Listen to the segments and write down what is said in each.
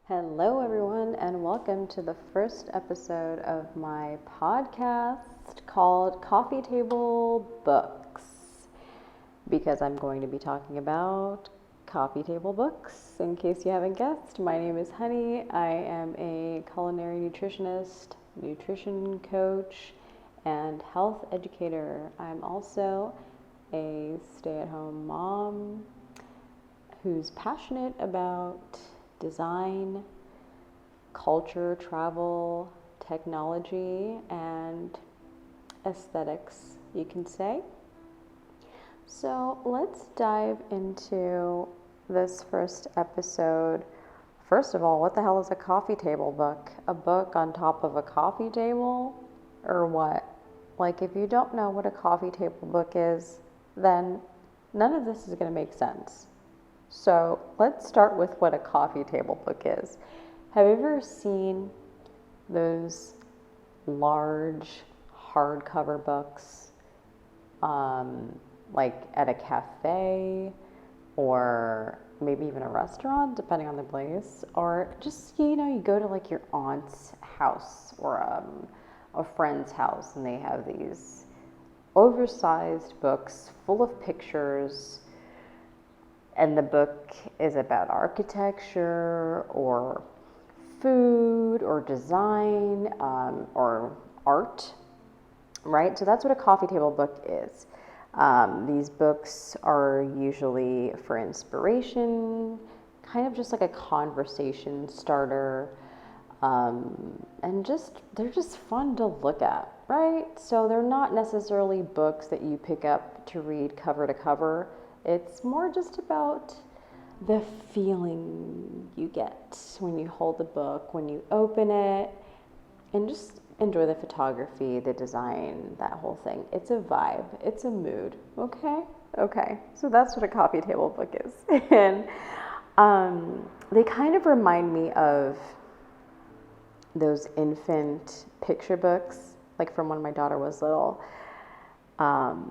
Hello, everyone, and welcome to the first episode of my podcast called Coffee Table Books, because I'm going to be talking about coffee table books. In case you haven't guessed, my name is Honey. I am a culinary nutritionist, nutrition coach, and health educator. I'm also a stay-at-home mom who's passionate about design, culture, travel, technology, and aesthetics, you can say. So let's dive into this first episode. First of all, what the hell is a coffee table book? A book on top of a coffee table? Or what? Like, if you don't know what a coffee table book is, then none of this is going to make sense. So let's start with what a coffee table book is. Have you ever seen those large hardcover books, like at a cafe or maybe even a restaurant, depending on the place, or just, you go to like your aunt's house or a friend's house, and they have these oversized books full of pictures. And the book is about architecture or food or design or art, right? So that's what a coffee table book is. These books are usually for inspiration, kind of just like a conversation starter, and they're just fun to look at, right? So they're not necessarily books that you pick up to read cover to cover. It's more just about the feeling you get when you hold the book, when you open it, and just enjoy the photography, the design, that whole thing. It's a vibe. It's a mood. Okay. So that's what a coffee table book is. And they kind of remind me of those infant picture books, like from when my daughter was little.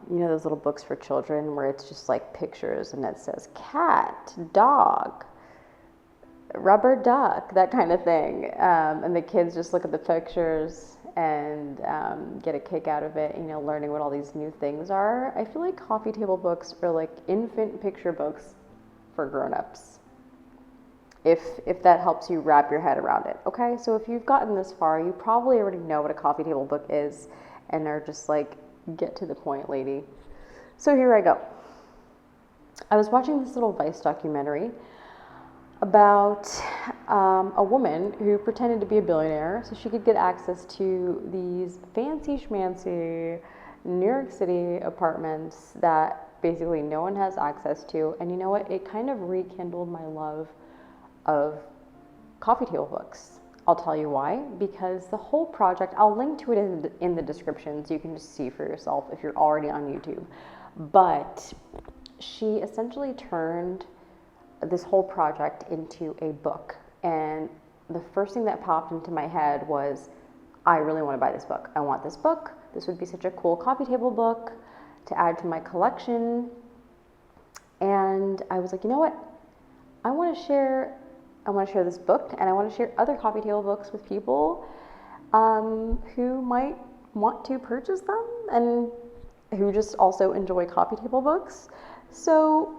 Those little books for children where it's just like pictures and it says cat, dog, rubber duck, that kind of thing. And the kids just look at the pictures and get a kick out of it, learning what all these new things are. I feel like coffee table books are like infant picture books for grown-ups. If that helps you wrap your head around it. Okay, so if you've gotten this far, you probably already know what a coffee table book is and are just like, get to the point, lady. So here I go. I was watching this little Vice documentary about a woman who pretended to be a billionaire so she could get access to these fancy schmancy New York City apartments that basically no one has access to. And you know what? It kind of rekindled my love of coffee table books. I'll tell you why, because the whole project, I'll link to it in the description so you can just see for yourself if you're already on YouTube. But she essentially turned this whole project into a book. And the first thing that popped into my head was, I really want to buy this book. I want this book. This would be such a cool coffee table book to add to my collection. And I was like, you know what? I want to share this book, and I want to share other coffee table books with people who might want to purchase them and who just also enjoy coffee table books. So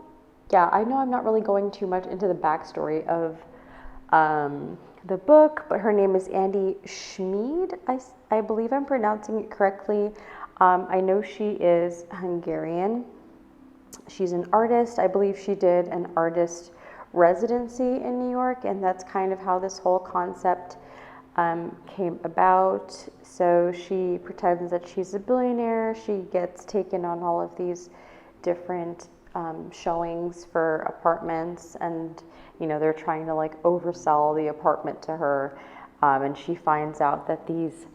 yeah, I know I'm not really going too much into the backstory of the book, but her name is Andi Schmied. I believe I'm pronouncing it correctly. I know she is Hungarian. She's an artist. I believe she did an artist residency in New York, and that's kind of how this whole concept came about. So she pretends that she's a billionaire. She gets taken on all of these different showings for apartments, and they're trying to like oversell the apartment to her, and she finds out that these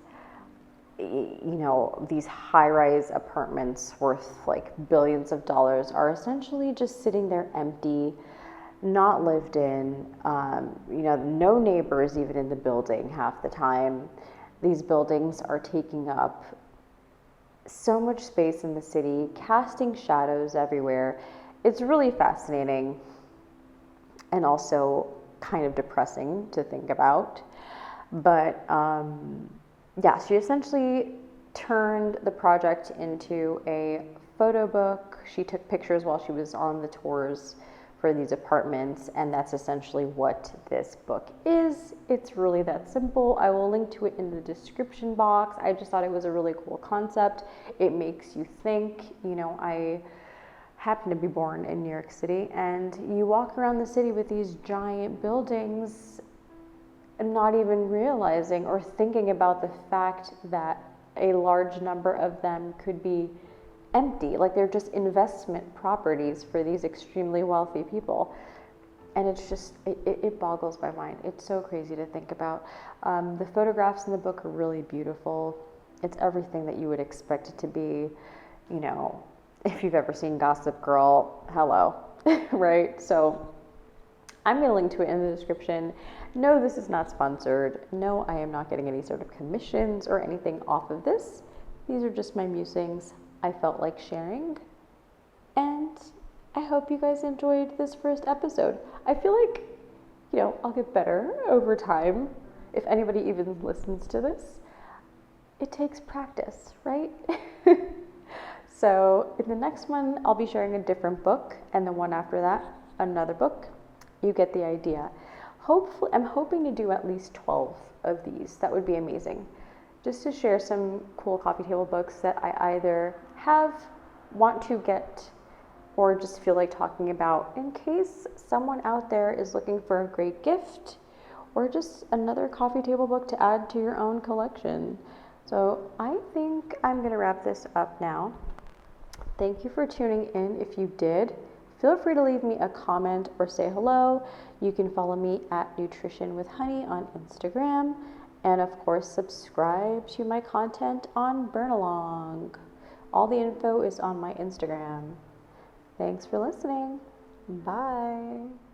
high-rise apartments worth like billions of dollars are essentially just sitting there empty, not lived in, no neighbors even in the building half the time. These buildings are taking up so much space in the city, casting shadows everywhere. It's really fascinating and also kind of depressing to think about. But yeah, she essentially turned the project into a photo book. She took pictures while she was on the tours for these apartments, and that's essentially what this book is. It's really that simple. I will link to it in the description box. I just thought it was a really cool concept. It makes you think. You know, I happen to be born in New York City, and you walk around the city with these giant buildings and not even realizing or thinking about the fact that a large number of them could be empty, like they're just investment properties for these extremely wealthy people. And it's just, it boggles my mind. It's so crazy to think about. The photographs in the book are really beautiful. It's everything that you would expect it to be. You know, if you've ever seen Gossip Girl, hello, right? So I'm going to link to it in the description. No, this is not sponsored. No, I am not getting any sort of commissions or anything off of this. These are just my musings I felt like sharing. And I hope you guys enjoyed this first episode. I feel like, you know, I'll get better over time. If anybody even listens to this, it takes practice, right? So in the next one, I'll be sharing a different book, and the one after that, another book. You get the idea. Hopefully, I'm hoping to do at least 12 of these. That would be amazing. Just to share some cool coffee table books that I either have, want to get, or just feel like talking about in case someone out there is looking for a great gift or just another coffee table book to add to your own collection. So I think I'm going to wrap this up now. Thank you for tuning in. If you did, feel free to leave me a comment or say hello. You can follow me at Nutrition with Honey on Instagram. And of course, subscribe to my content on Burn Along. All the info is on my Instagram. Thanks for listening. Bye.